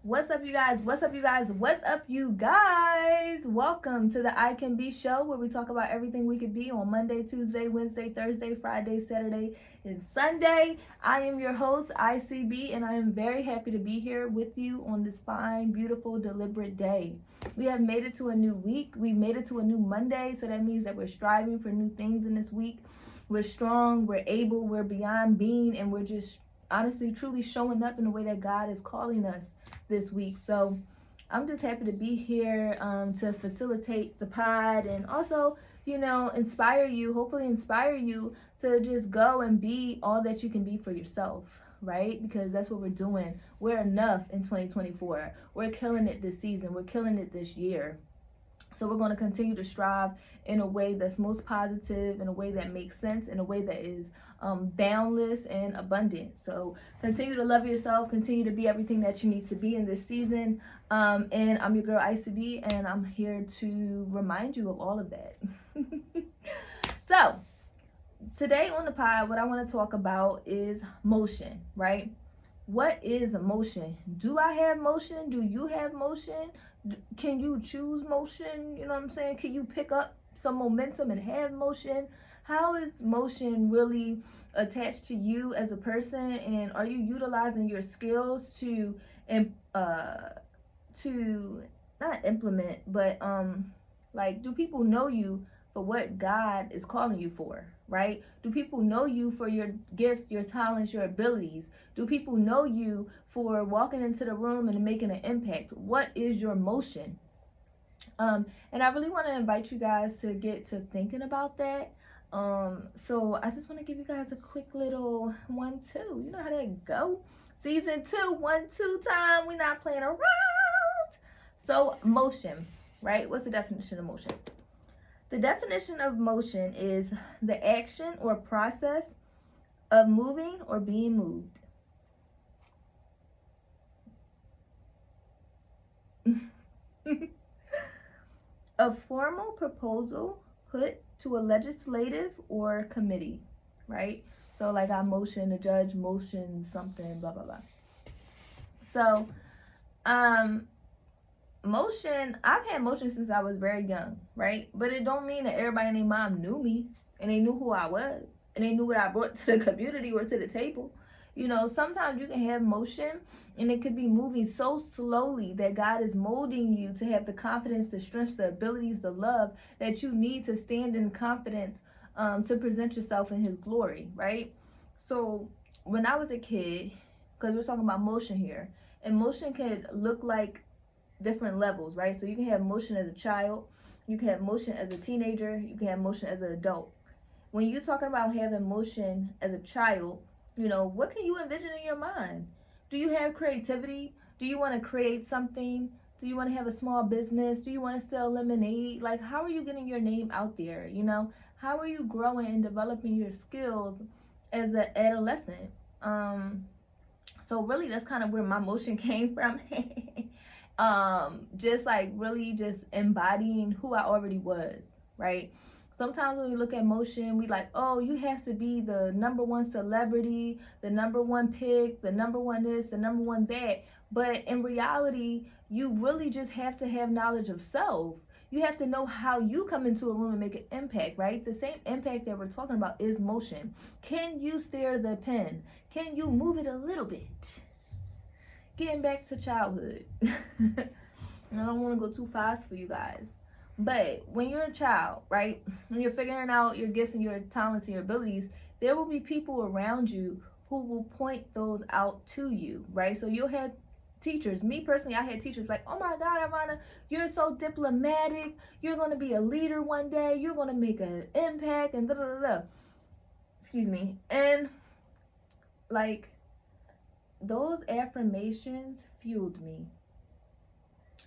What's up, you guys? What's up, you guys? What's up, you guys? Welcome to the ICanB show, where we talk about everything we could be on Monday, Tuesday, Wednesday, Thursday, Friday, Saturday, and Sunday. I am your host, ICB, and I am very happy to be here with you on this fine, beautiful, deliberate day. We have made it to a new week. We made it to a new Monday, so that means that we're striving for new things in this week. We're strong, we're able, we're beyond being, and we're just honestly, truly showing up in the way that God is calling us this week. So I'm just happy to be here to facilitate the pod and also, inspire you, hopefully inspire you to just go and be all that you can be for yourself, right? Because that's what we're doing. We're enough in 2024. We're killing it this season. We're killing it this year. So we're going to continue to strive in a way that's most positive, in a way that makes sense, in a way that is boundless and abundant. So continue to love yourself, continue to be everything that you need to be in this season. And I'm your girl ICB, and I'm here to remind you of all of that. So today on the pod, what I want to talk about is motion, right? What is motion? Do I have motion? Do you have motion? Can you choose motion? You know what I'm saying? Can you pick up some momentum and have motion? How is motion really attached to you as a person? And are you utilizing your skills to not implement, but do people know you for what God is calling you for, right? Do people know you for your gifts, your talents, your abilities? Do people know you for walking into the room and making an impact? What is your motion? And I really want to invite you guys to get to thinking about that. So I just want to give you guys a quick little 1-2. You know how that go? Season 2, 1-2 time. We're not playing around. So motion, right? What's the definition of motion? The definition of motion is the action or process of moving or being moved. A formal proposal put to a legislative or committee, right? So like I motion, the judge motions something, blah, blah, blah. So, motion, I've had motion since I was very young, right? But it don't mean that everybody and their mom knew me and they knew who I was and they knew what I brought to the community or to the table. You know, sometimes you can have motion and it could be moving so slowly that God is molding you to have the confidence, the strength, the abilities, the love that you need to stand in confidence to present yourself in His glory, right? So when I was a kid, because we're talking about motion here, and motion could look like different levels, right? So you can have motion as a child, you can have motion as a teenager, you can have motion as an adult. When you're talking about having motion as a child, you know, what can you envision in your mind? Do you have creativity? Do you want to create something? Do you want to have a small business? Do you want to sell lemonade? Like, how are you getting your name out there? You know, how are you growing and developing your skills as an adolescent? So really, that's kind of where my motion came from. Just like really just embodying who I already was, right? Sometimes when we look at motion, we like, oh, you have to be the number one celebrity, the number one pick, the number one this, the number one that. But in reality, you really just have to have knowledge of self. You have to know how you come into a room and make an impact, right? The same impact that we're talking about is motion. Can you steer the pen? Can you move it a little bit? Getting back to childhood. And I don't want to go too fast for you guys. But when you're a child, right, when you're figuring out your gifts and your talents and your abilities, there will be people around you who will point those out to you, right? So you'll have teachers. Me personally, I had teachers like, oh my God, Ivana, you're so diplomatic. You're going to be a leader one day. You're going to make an impact and da da da da. Excuse me. And like, those affirmations fueled me.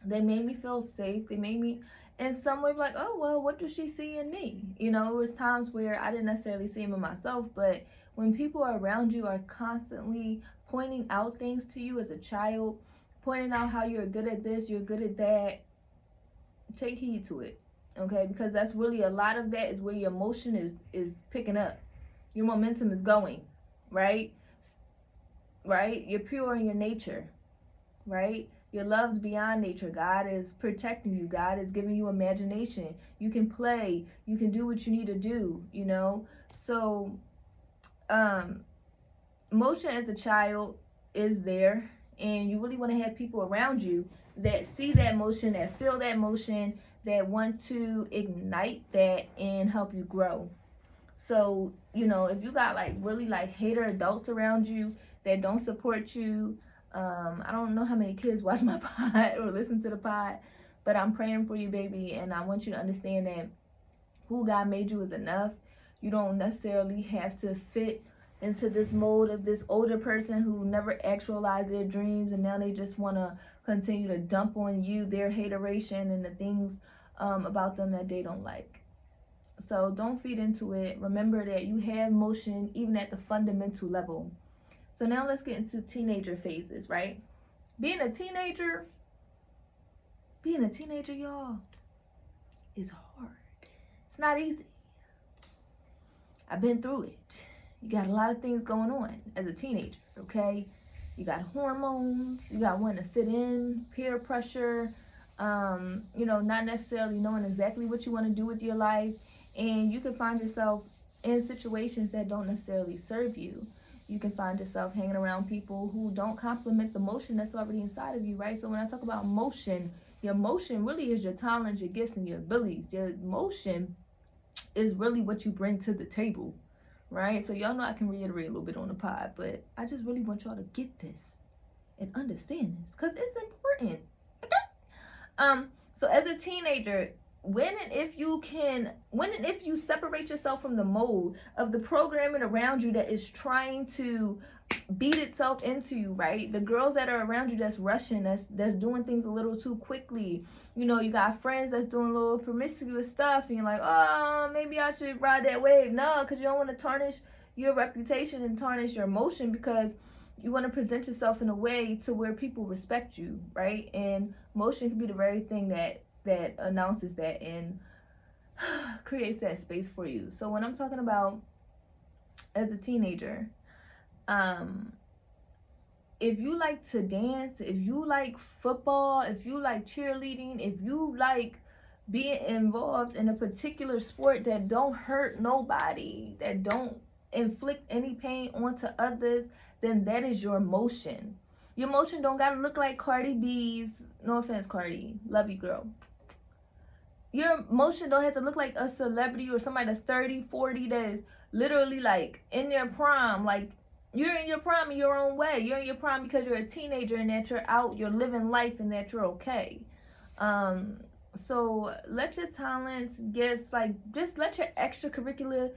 They made me feel safe. They made me in some way like, oh, well, what does she see in me? You know, it was times where I didn't necessarily see them in myself, but when people around you are constantly pointing out things to you as a child, pointing out how you're good at this, you're good at that, take heed to it, okay? Because that's really a lot of that is where your emotion is picking up. Your momentum is going, right? Right? You're pure in your nature, right? You're loved beyond nature. God is protecting you. God is giving you imagination. You can play. You can do what you need to do, you know? So, um, motion as a child is there, and you really want to have people around you that see that motion, that feel that motion, that want to ignite that and help you grow. So, you know, if you got like really like hater adults around you that don't support you, I don't know how many kids watch my pod or listen to the pod, but I'm praying for you, baby, and I want you to understand that who God made you is enough. You don't necessarily have to fit into this mold of this older person who never actualized their dreams, and now they just want to continue to dump on you their hateration and the things about them that they don't like. So don't feed into it. Remember that you have motion even at the fundamental level. So now let's get into teenager phases, right? Being a teenager, y'all, is hard. It's not easy. I've been through it. You got a lot of things going on as a teenager, okay? You got hormones, you got wanting to fit in, peer pressure, you know, not necessarily knowing exactly what you want to do with your life, and you can find yourself in situations that don't necessarily serve you. You can find yourself hanging around people who don't complement the motion that's already inside of you, right? So when I talk about motion, your motion really is your talents, your gifts, and your abilities. Your motion is really what you bring to the table, right? So y'all know I can reiterate a little bit on the pod, but I just really want y'all to get this and understand this because it's important. Okay? So as a teenager, when and if you separate yourself from the mold of the programming around you that is trying to beat itself into you, right? The girls that are around you that's rushing, that's doing things a little too quickly. You know, you got friends that's doing a little promiscuous stuff, and you're like, oh, maybe I should ride that wave. No, because you don't want to tarnish your reputation and tarnish your emotion, because you want to present yourself in a way to where people respect you, right? And motion can be the very thing that announces that and creates that space for you. So when I'm talking about as a teenager, if you like to dance, if you like football, if you like cheerleading, if you like being involved in a particular sport that don't hurt nobody, that don't inflict any pain onto others, then that is your motion. Your motion don't gotta look like Cardi B's. No offense, Cardi. Love you, girl. Your motion don't have to look like a celebrity or somebody that's 30, 40, that's literally like in their prime. Like, you're in your prime in your own way. You're in your prime because you're a teenager and that you're out, you're living life, and that you're okay. So let your talents, gifts, like just let your extracurricular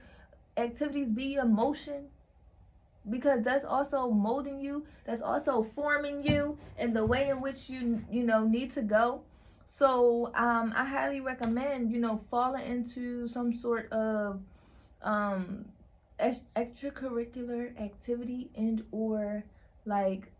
activities be your motion, because that's also molding you, that's also forming you in the way in which you need to go. So I highly recommend falling into some sort of extracurricular activity, and or like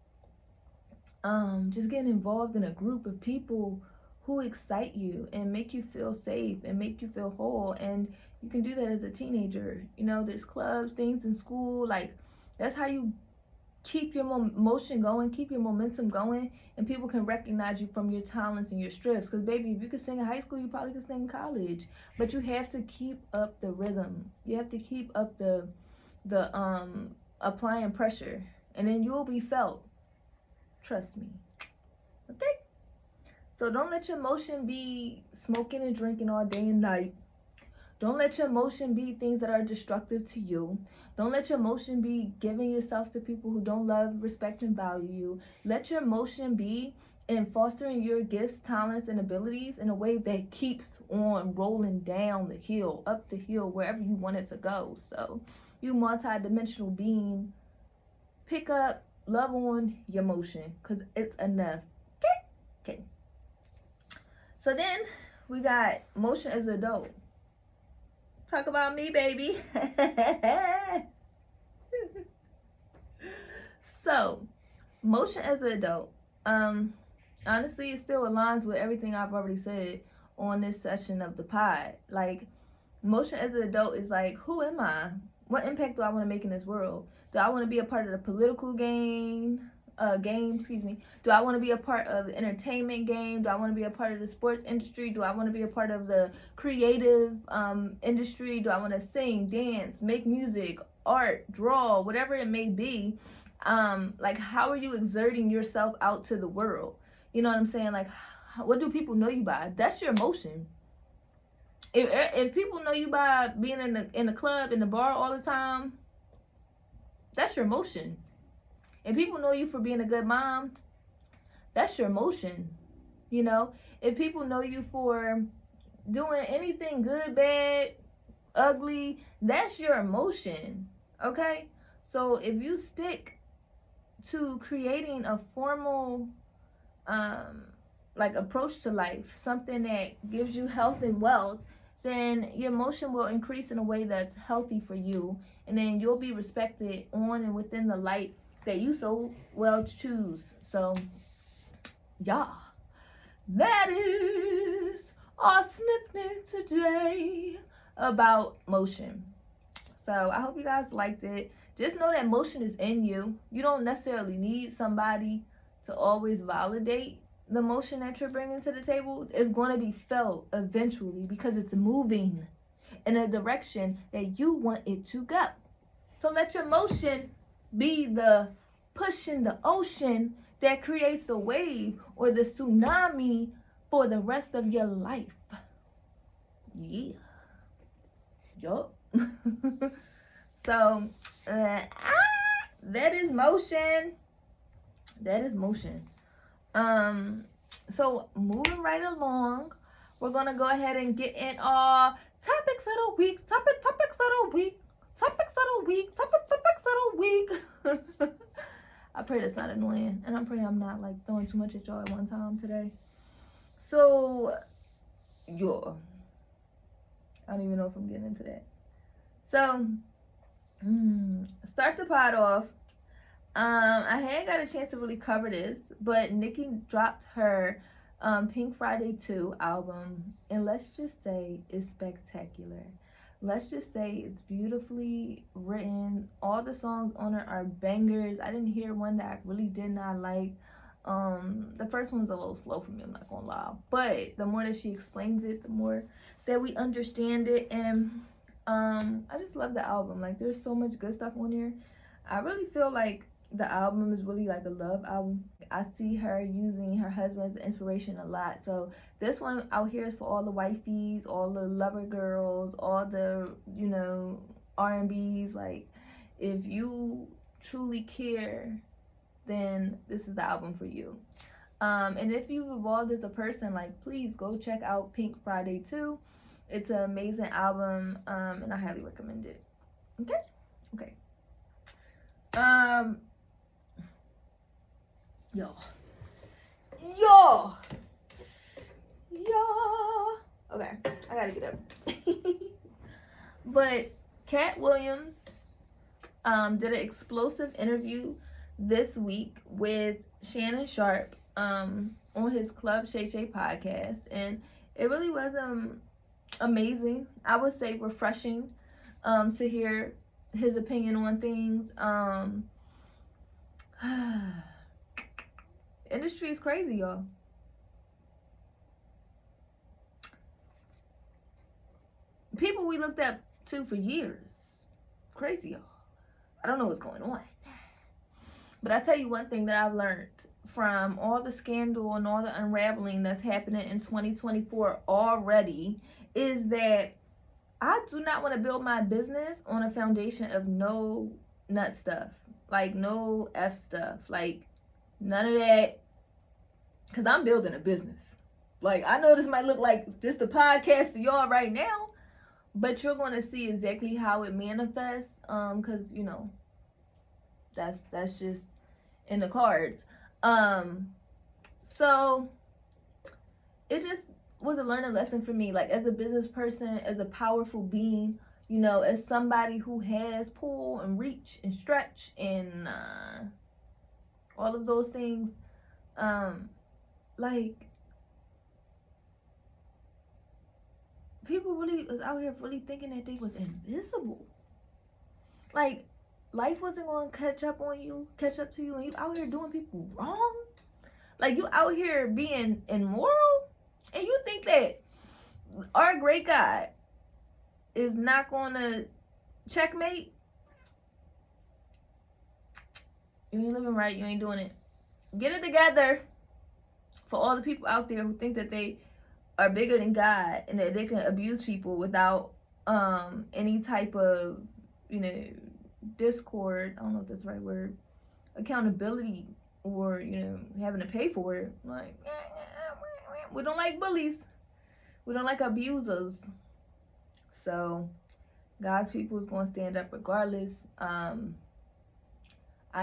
just getting involved in a group of people who excite you and make you feel safe and make you feel whole. And you can do that as a teenager. There's clubs, things in school, like that's how you keep your motion going, keep your momentum going, and people can recognize you from your talents and your strengths. Because baby, if you could sing in high school, you probably could sing in college. But you have to keep up the rhythm. You have to keep up the applying pressure, and then you'll be felt. Trust me. Okay? So don't let your motion be smoking and drinking all day and night. Don't let your motion be things that are destructive to you. Don't let your motion be giving yourself to people who don't love, respect, and value you. Let your motion be in fostering your gifts, talents, and abilities in a way that keeps on rolling down the hill, up the hill, wherever you want it to go. So, you multi-dimensional being, pick up, love on your motion, because it's enough. Okay. So then we got motion as an adult. Talk about me, baby. So, motion as an adult. Honestly, it still aligns with everything I've already said on this session of the pod. Like, motion as an adult is like, who am I? What impact do I want to make in this world? Do I want to be a part of the political game? game, excuse me? Do I want to be a part of the entertainment game? Do I want to be a part of the sports industry? Do I want to be a part of the creative industry? Do I want to sing, dance, make music, art, draw, whatever it may be? Like, how are you exerting yourself out to the world? You know what I'm saying? Like, what do people know you by? That's your emotion. If people know you by being in the club, in the bar all the time, that's your emotion. If people know you for being a good mom, that's your emotion. You know, if people know you for doing anything good, bad, ugly, that's your emotion. Okay? So if you stick to creating a formal like approach to life, something that gives you health and wealth, then your emotion will increase in a way that's healthy for you, and then you'll be respected on and within the light that you so well choose. So yeah, that is our snippet today about motion. So I hope you guys liked it. Just know that motion is in you. You don't necessarily need somebody to always validate the motion that you're bringing to the table. It's going to be felt eventually because it's moving in a direction that you want it to go. So let your motion be the push in the ocean that creates the wave or the tsunami for the rest of your life. Yeah. Yup. So, that is motion. That is motion. So moving right along, we're gonna go ahead and get in our topics of the week. Topics of the week. I pray that's not annoying, and I'm praying I'm not like throwing too much at y'all at one time today. So, yeah, I don't even know if I'm getting into that. So, start the pod off. I hadn't got a chance to really cover this, but Nicki dropped her Pink Friday 2 album, and let's just say it's spectacular. Let's just say it's beautifully written. All the songs on it are bangers. I didn't hear one that I really did not like. The first one's a little slow for me, I'm not gonna lie. But the more that she explains it, the more that we understand it. And I just love the album. Like, there's so much good stuff on here. I really feel like the album is really like a love album. I see her using her husband's inspiration a lot. So this one out here is for all the wifeys, all the lover girls, all the, you know, R&Bs. Like, if you truly care, then this is the album for you. And if you've evolved as a person, like, please go check out Pink Friday 2. It's an amazing album, and I highly recommend it. Okay. Yo. Okay, I gotta get up. But Cat Williams did an explosive interview this week with Shannon Sharp on his Club Shay Shay podcast, and it really was amazing. I would say refreshing to hear his opinion on things. Industry is crazy, y'all. People we looked up to for years. Crazy, y'all. I don't know what's going on. But I tell you one thing that I've learned from all the scandal and all the unraveling that's happening in 2024 already is that I do not want to build my business on a foundation of no nut stuff. Like, no F stuff. Like, none of that. Because I'm building a business. Like, I know this might look like just a podcast to y'all right now, but you're going to see exactly how it manifests. Because, you know, that's just in the cards. So it just was a learning lesson for me. Like, as a business person, as a powerful being, you know, as somebody who has pull and reach and stretch and all of those things, like, people really was out here really thinking that they was invisible. Like, life wasn't going to catch up to you, and you out here doing people wrong. Like, you out here being immoral, and you think that our great God is not going to checkmate? You ain't living right. You ain't doing it. Get it together. For all the people out there who think that they are bigger than God and that they can abuse people without any type of, discord. I don't know if that's the right word. Accountability, or, having to pay for it. Like, we don't like bullies. We don't like abusers. So, God's people is going to stand up regardless. I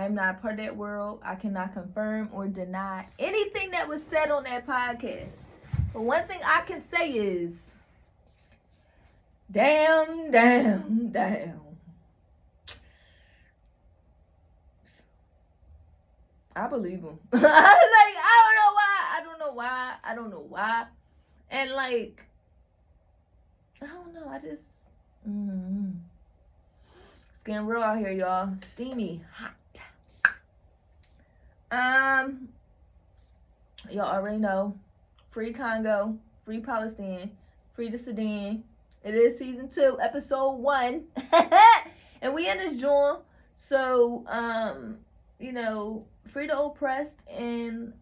am not a part of that world. I cannot confirm or deny anything that was said on that podcast. But one thing I can say is, damn. I believe him. Like, I don't know why. And like, I don't know. I just, it's getting real out here, y'all. Steamy, hot. Y'all already know. Free Congo, free Palestine, free the Sudan. It is season 2, episode 1. And we in this joint. So, free the oppressed, and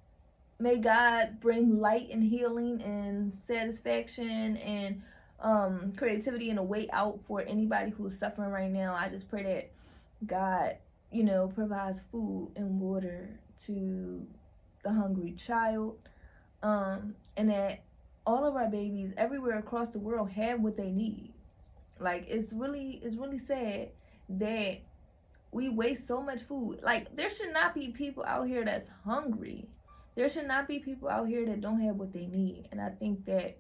may God bring light and healing and satisfaction and creativity and a way out for anybody who's suffering right now. I just pray that God, provides food and water to the hungry child, and that all of our babies everywhere across the world have what they need. Like, it's really sad that we waste so much food. Like, there should not be people out here that's hungry. There should not be people out here that don't have what they need. And I think that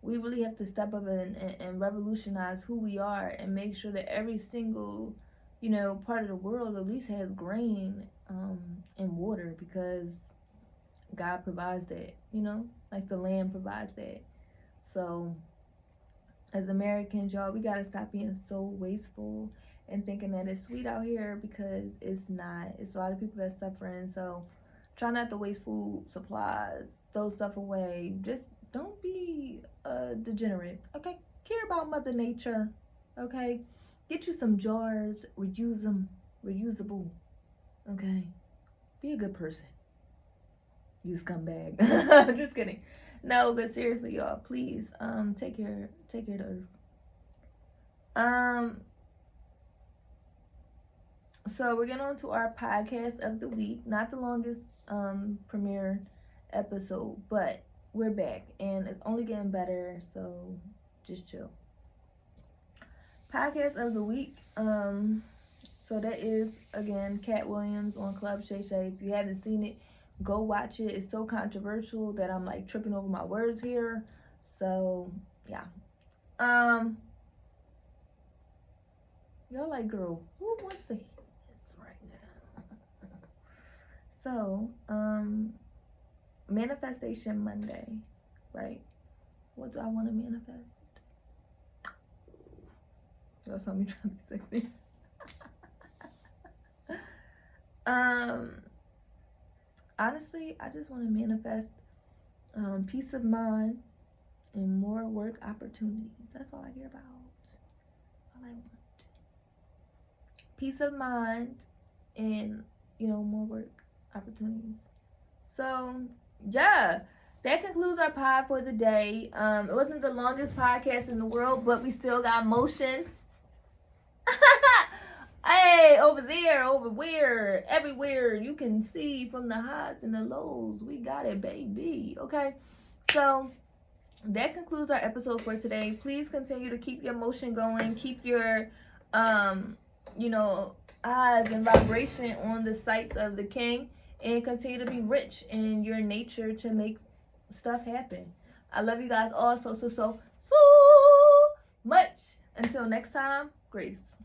we really have to step up and revolutionize who we are, and make sure that every single, part of the world at least has grain and water, because God provides that, like the land provides that. So, as Americans, y'all, we gotta stop being so wasteful and thinking that it's sweet out here, because it's not. It's a lot of people that's suffering. So, try not to waste food, supplies, throw stuff away. Just don't be a degenerate, okay? Care about Mother Nature, okay? Get you some jars, reuse them, reusable, okay? Be a good person. You scumbag. Just kidding. No, but seriously, y'all, please, take care of the earth. So we're getting on to our podcast of the week. Not the longest premiere episode, but we're back, and it's only getting better, so just chill. Podcast of the week. So that is, again, Cat Williams on Club Shay Shay. If you haven't seen it, go watch it. It's so controversial that I'm like tripping over my words here. So yeah. Y'all like, girl, who wants to hear this right now? So, Manifestation Monday, right? What do I want to manifest? Y'all saw me trying to be sexy. Honestly, I just want to manifest peace of mind and more work opportunities. That's all I care about. That's all I want. Peace of mind and, more work opportunities. So, yeah, that concludes our pod for the day. It wasn't the longest podcast in the world, but we still got motion. Hey, over there, over where, everywhere you can see from the highs and the lows, we got it, baby. Okay, so that concludes our episode for today. Please continue to keep your motion going, keep your eyes and vibration on the sights of the King, and continue to be rich in your nature to make stuff happen. I love you guys all so much. Until next time, grace.